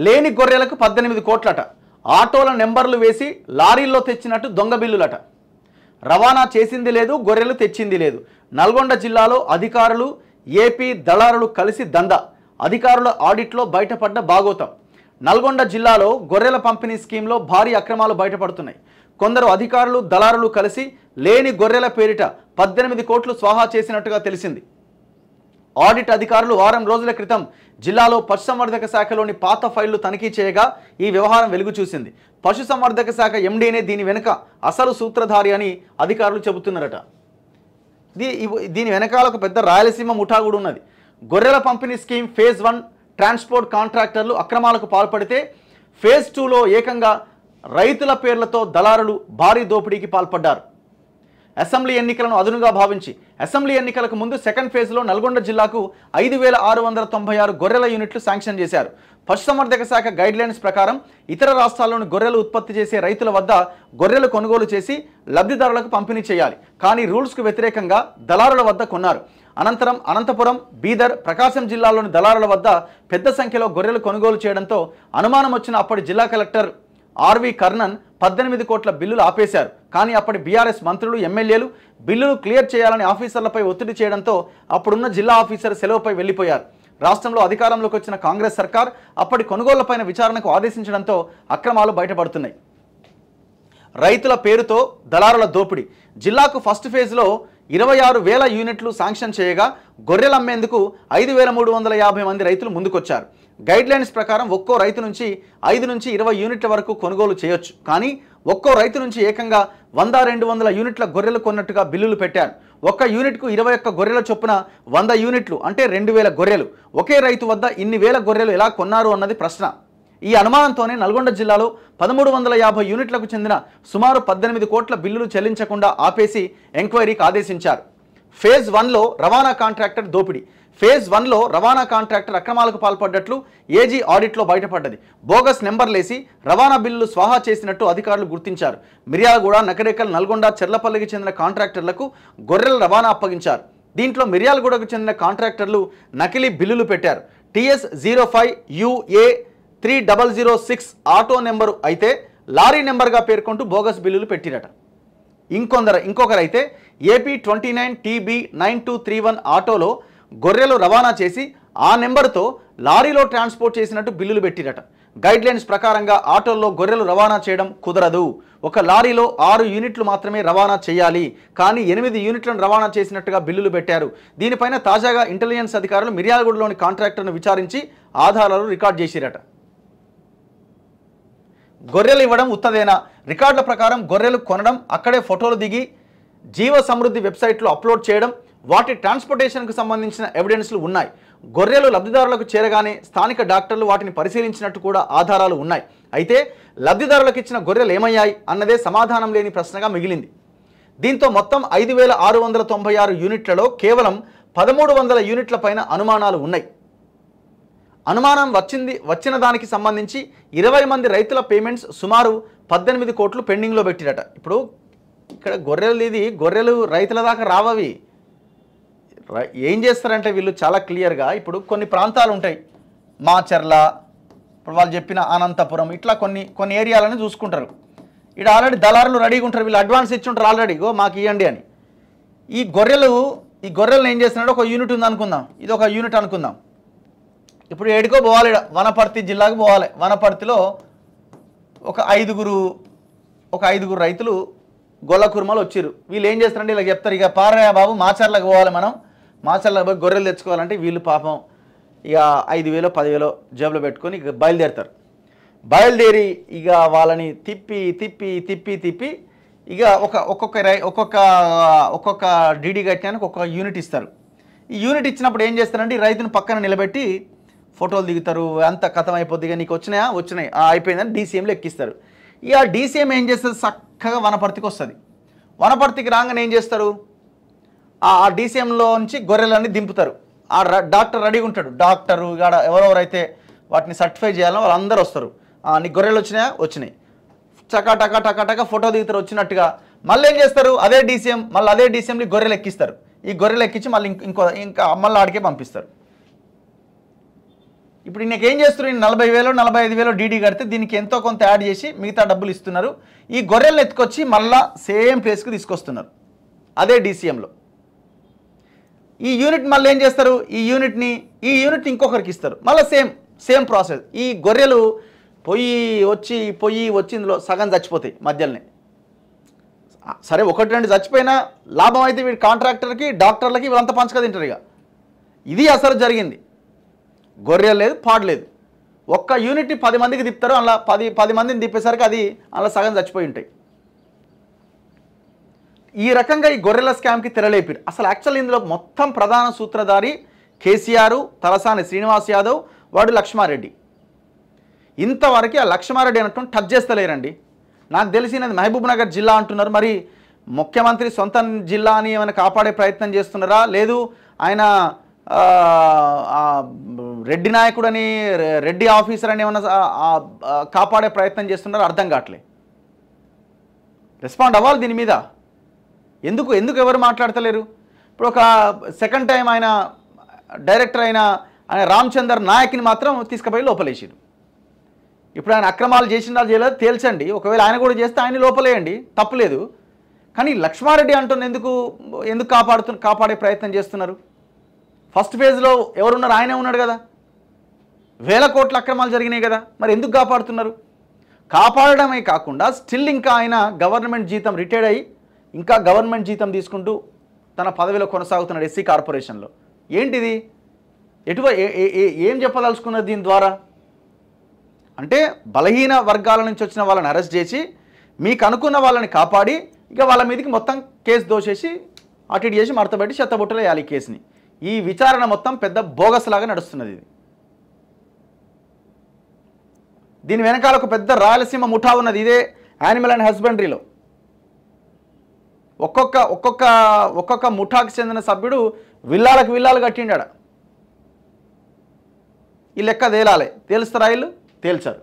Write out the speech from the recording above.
లేని గొర్రెలకు 18 కోట్లట. ఆటోల నెంబర్లు వేసి లారీల్లో తెచ్చినట్టు దొంగ బిల్లులట. రవాణా చేసింది లేదు, గొర్రెలు తెచ్చింది లేదు. నల్గొండ జిల్లాలో అధికారులు ఏపీ దళారులు కలిసి దందా. అధికారుల ఆడిట్లో బయటపడ్డ బాగోతం. నల్గొండ జిల్లాలో గొర్రెల పంపిణీ స్కీమ్లో భారీ అక్రమాలు బయటపడుతున్నాయి. కొందరు అధికారులు దళారులు కలిసి లేని గొర్రెల పేరిట 18 కోట్లు స్వాహా చేసినట్టుగా తెలిసింది. ఆడిట్ అధికారులు వారం రోజుల క్రితం జిల్లాలో పశుసంవర్ధక శాఖలోని పాత ఫైళ్లు తనిఖీ చేయగా ఈ వ్యవహారం వెలుగు చూసింది. పశుసంవర్ధక శాఖ ఎండీనే దీని వెనుక అసలు సూత్రధారి అని అధికారులు చెబుతున్నారట. దీని వెనకాల ఒక పెద్ద రాయలసీమ ముఠా కూడా ఉన్నది. గొర్రెల పంపిణీ స్కీమ్ ఫేజ్ 1 ట్రాన్స్పోర్ట్ కాంట్రాక్టర్లు అక్రమాలకు పాల్పడితే ఫేజ్ 2లో ఏకంగా రైతుల పేర్లతో దళారులు భారీ దోపిడీకి పాల్పడ్డారు. అసెంబ్లీ ఎన్నికలను అదునుగా భావించి అసెంబ్లీ ఎన్నికలకు ముందు సెకండ్ ఫేజ్లో నల్గొండ జిల్లాకు 5,696 గొర్రెల యూనిట్లు శాంక్షన్ చేశారు. పశుసంవర్ధక శాఖ గైడ్లైన్స్ ప్రకారం ఇతర రాష్ట్రాల్లోని గొర్రెలు ఉత్పత్తి చేసే రైతుల వద్ద గొర్రెలు కొనుగోలు చేసి లబ్ధిదారులకు పంపిణీ చేయాలి. కానీ రూల్స్కు వ్యతిరేకంగా దళారుల వద్ద కొన్నారు. అనంతరం అనంతపురం, బీదర్, ప్రకాశం జిల్లాలోని దళారుల వద్ద పెద్ద సంఖ్యలో గొర్రెలు కొనుగోలు చేయడంతో అనుమానం వచ్చిన అప్పటి జిల్లా కలెక్టర్ ఆర్వి కర్ణన్ 18 కోట్ల బిల్లులు ఆపేశారు. కానీ అప్పటి బీఆర్ఎస్ మంత్రులు, ఎమ్మెల్యేలు బిల్లులు క్లియర్ చేయాలని ఆఫీసర్లపై ఒత్తిడి చేయడంతో అప్పుడున్న జిల్లా ఆఫీసర్ సెలవుపై వెళ్లిపోయారు. రాష్ట్రంలో అధికారంలోకి వచ్చిన కాంగ్రెస్ సర్కార్ అప్పటి కొనుగోళ్లపైన విచారణకు ఆదేశించడంతో అక్రమాలు బయటపడుతున్నాయి. రైతుల పేరుతో దళారుల దోపిడీ. జిల్లాకు ఫస్ట్ ఫేజ్లో 26,000 యూనిట్లు శాంక్షన్ చేయగా గొర్రెలు అమ్మేందుకు 5,350 మంది రైతులు ముందుకొచ్చారు. గైడ్లైన్స్ ప్రకారం ఒక్కో రైతు నుంచి 5 నుంచి 20 యూనిట్ల వరకు కొనుగోలు చేయొచ్చు. కానీ ఒక్కో రైతు నుంచి ఏకంగా 100-200 యూనిట్ల గొర్రెలు కొన్నట్టుగా బిల్లులు పెట్టారు. ఒక్క యూనిట్కు 21 గొర్రెల చొప్పున 100 యూనిట్లు అంటే 2,000 గొర్రెలు. ఒకే రైతు వద్ద ఇన్ని వేల గొర్రెలు ఎలా కొన్నారు అన్నది ప్రశ్న. ఈ అనుమానంతోనే నల్గొండ జిల్లాలో 1,350 యూనిట్లకు చెందిన సుమారు 18 కోట్ల బిల్లులు చెల్లించకుండా ఆపేసి ఎంక్వైరీకి ఆదేశించారు. ఫేజ్ 1లో రవాణా కాంట్రాక్టర్ దోపిడీ. ఫేజ్ 1లో రవాణా కాంట్రాక్టర్ అక్రమాలకు పాల్పడ్డట్లు ఏజీ ఆడిట్లో బయటపడ్డది. బోగస్ నెంబర్లేసి రవాణా బిల్లులు స్వాహా చేసినట్టు అధికారులు గుర్తించారు. మిర్యాలగూడ, నకరేకల్, నల్గొండ, చెర్లపల్లికి చెందిన కాంట్రాక్టర్లకు గొర్రెల రవాణా అప్పగించారు. దీంట్లో మిర్యాలగూడకు చెందిన కాంట్రాక్టర్లు నకిలీ బిల్లులు పెట్టారు. TS05UA 3006 ఆటో నెంబరు అయితే లారీ నెంబర్గా పేర్కొంటూ బోగస్ బిల్లులు పెట్టిరట. ఇంకొకరైతే AP29TB9231 ఆటోలో గొర్రెలు రవాణా చేసి ఆ నెంబర్తో లారీలో ట్రాన్స్పోర్ట్ చేసినట్టు బిల్లులు పెట్టిరట. గైడ్లైన్స్ ప్రకారంగా ఆటోల్లో గొర్రెలు రవాణా చేయడం కుదరదు. ఒక లారీలో 6 యూనిట్లు మాత్రమే రవాణా చేయాలి. కానీ 8 యూనిట్లను రవాణా చేసినట్టుగా బిల్లులు పెట్టారు. దీనిపైన తాజాగా ఇంటెలిజెన్స్ అధికారులు మిర్యాలగూడలోని కాంట్రాక్టర్ను విచారించి ఆధారాలు రికార్డ్ చేసిరట. గొర్రెలు ఇవ్వడం ఉత్తదేనా? రికార్డుల ప్రకారం గొర్రెలు కొనడం, అక్కడే ఫోటోలు దిగి జీవ సమృద్ధి వెబ్సైట్లో అప్లోడ్ చేయడం, వాటి ట్రాన్స్పోర్టేషన్కు సంబంధించిన ఎవిడెన్స్లు ఉన్నాయి. గొర్రెలు లబ్ధిదారులకు చేరగానే స్థానిక డాక్టర్లు వాటిని పరిశీలించినట్టు కూడా ఆధారాలు ఉన్నాయి. అయితే లబ్ధిదారులకు ఇచ్చిన గొర్రెలు ఏమయ్యాయి అన్నదే సమాధానం లేని ప్రశ్నగా మిగిలింది. దీంతో మొత్తం 5,696 యూనిట్లలో కేవలం 1,300 యూనిట్ల పైన అనుమానాలు ఉన్నాయి. అనుమానం వచ్చిన దానికి సంబంధించి 20 మంది రైతుల పేమెంట్స్ సుమారు 18 కోట్లు పెండింగ్లో పెట్టిరట. ఇప్పుడు ఇక్కడ గొర్రెలు రైతుల దాకా రావవి. ఏం చేస్తారంటే వీళ్ళు చాలా క్లియర్గా ఇప్పుడు కొన్ని ప్రాంతాలు ఉంటాయి, మాచర్ల, ఇప్పుడు వాళ్ళు చెప్పిన అనంతపురం, ఇట్లా కొన్ని ఏరియాలని చూసుకుంటారు. ఇక్కడ ఆల్రెడీ దళారులు రెడీగా ఉంటారు, వీళ్ళు అడ్వాన్స్ ఇచ్చి ఉంటారు ఆల్రెడీ, మాకు ఇవ్వండి అని. ఈ గొర్రెలను ఏం చేస్తున్నాడు, ఒక యూనిట్ ఉంది అనుకుందాం, ఇది ఒక యూనిట్ అనుకుందాం. ఇప్పుడు ఏడుకో పోవాలి, వనపర్తి జిల్లాకు పోవాలి. వనపర్తిలో ఒక ఐదుగురు రైతులు గొల్ల కుర్మలు వచ్చిర్రు. వీళ్ళు ఏం చేస్తారంటే ఇలా చెప్తారు, ఇక పారయ్య బాబు మాచర్లకు పోవాలి, మనం మాచర్లకు పోయి గొర్రెలు తెచ్చుకోవాలంటే వీళ్ళు పాపం ఇక 5,000 10,000 జేబులో పెట్టుకొని ఇక బయలుదేరి ఇక వాళ్ళని తిప్పి ఇక ఒక్కొక్క డీడీ కట్టినానికి ఒక్కొక్క యూనిట్ ఇస్తారు. ఈ యూనిట్ ఇచ్చినప్పుడు ఏం చేస్తారంటే ఈ రైతును పక్కన నిలబెట్టి ఫోటోలు దిగుతారు. అంత కథం అయిపోద్ది, ఇక నీకు వచ్చినాయి అయిపోయిందని డీసీఎంలో ఎక్కిస్తారు. ఇక డీసీఎం ఏం చేస్తుంది, చక్కగా వనపర్తికి వస్తుంది. వనపర్తికి రాగానే ఏం చేస్తారు, ఆ డీసీఎంలో నుంచి గొర్రెలన్నీ దింపుతారు. ఆ డాక్టర్ రెడీగా ఉంటాడు. డాక్టరు ఇక్కడ ఎవరెవరైతే వాటిని సర్టిఫై చేయాలో వాళ్ళందరూ వస్తారు. నీకు గొర్రెలు వచ్చినాయి టకా ఫోటో దిగుతారు వచ్చినట్టుగా. మళ్ళీ ఏం చేస్తారు, అదే డీసీఎంని గొర్రెలు ఎక్కిస్తారు. ఈ గొర్రెలు ఎక్కించి మళ్ళీ మళ్ళీ ఆడికే పంపిస్తారు. ఇప్పుడు నీకేం చేస్తున్నారు, 40,000 45,000 డీడీ కడితే దీనికి ఎంతో కొంత యాడ్ చేసి మిగతా డబ్బులు ఇస్తున్నారు. ఈ గొర్రెలను ఎత్తుకొచ్చి మళ్ళా సేమ్ ప్లేస్కి తీసుకొస్తున్నారు, అదే డీసీఎంలో. ఈ యూనిట్ మళ్ళీ ఏం చేస్తారు, ఈ యూనిట్ ఇంకొకరికి ఇస్తారు, మళ్ళీ సేమ్ ప్రాసెస్. ఈ గొర్రెలు పొయ్యి వచ్చి ఇందులో సగం చచ్చిపోతాయి మధ్యలోనే. సరే 1-2 చచ్చిపోయినా లాభం అయితే వీడి కాంట్రాక్టర్కి డాక్టర్లకి వీళ్ళంతా పంచక తింటారు. ఇక ఇది అసలు జరిగింది. గొర్రెలు లేదు, పాడలేదు. ఒక్క యూనిట్ని 10 మందికి తిప్పుతారు, అలా 10 మందిని తిప్పేసరికి అది అలా సగం చచ్చిపోయి ఉంటాయి. ఈ రకంగా ఈ గొర్రెల స్కామ్కి తెరలేపారు. అసలు యాక్చువల్ ఇందులో మొత్తం ప్రధాన సూత్రధారి కేసీఆర్, తలసాని శ్రీనివాస్ యాదవ్, వాడు లక్ష్మారెడ్డి. ఇంతవరకు ఆ లక్ష్మారెడ్డి అన్నట్టు టచ్ చేస్తలేరండి. నాకు తెలిసినది మహబూబ్ నగర్ జిల్లా అంటున్నారు. మరి ముఖ్యమంత్రి సొంత జిల్లా అని ఏమైనా కాపాడే ప్రయత్నం చేస్తున్నారా, లేదు ఆయన రెడ్డి నాయకుడని రెడ్డి ఆఫీసర్ అని ఏమైనా కాపాడే ప్రయత్నం చేస్తున్నారో అర్థం కావట్లే. రెస్పాండ్ అవ్వాలి దీని మీద. ఎందుకు ఎవరు మాట్లాడతలేరు? ఇప్పుడు ఒక సెకండ్ టైం ఆయన డైరెక్టర్ ఆయన రామచందర్ నాయక్ని మాత్రం తీసుకుపోయి లోపలేసారు. ఇప్పుడు ఆయన అక్రమాలు చేసినా చేయలేదు తేల్చండి, ఒకవేళ ఆయన కూడా చేస్తే ఆయన లోపలేయండి, తప్పులేదు. కానీ లక్ష్మారెడ్డి అంటున్న ఎందుకు కాపాడే ప్రయత్నం చేస్తున్నారు? ఫస్ట్ ఫేజ్లో ఎవరున్నారు? ఆయనే ఉన్నాడు కదా. 1000 కోట్ల అక్రమాలు జరిగినాయి కదా, మరి ఎందుకు కాపాడుతున్నారు? కాపాడడమే కాకుండా స్టిల్ ఇంకా ఆయన గవర్నమెంట్ జీతం రిటైర్డ్ అయ్యి ఇంకా గవర్నమెంట్ జీతం తీసుకుంటూ తన పదవిలో కొనసాగుతున్నాడు ఎస్సీ కార్పొరేషన్లో. ఏంటిది? ఏం చెప్పదలుచుకున్నది దీని ద్వారా? అంటే బలహీన వర్గాల నుంచి వచ్చిన వాళ్ళని అరెస్ట్ చేసి మీకు అనుకున్న వాళ్ళని కాపాడి ఇక వాళ్ళ మీదకి మొత్తం కేసు దోసేసి అటు ఇటు చేసి మడతబెట్టి చెత్తబుట్టలు వేయాలి ఈ కేసుని. ఈ విచారణ మొత్తం పెద్ద బోగస్ లాగా నడుస్తున్నది. ఇది దీని వెనకాల ఒక పెద్ద రాయలసీమ ముఠా ఉన్నది. ఇదే యానిమల్ అండ్ హస్బెండరీలో ఒక్కొక్క ముఠాకు చెందిన సభ్యుడు విల్లాలు కట్టిండాడ. ఈ లెక్క తేలాలి. తేలుస్తారా? వీళ్ళు తేల్చారు.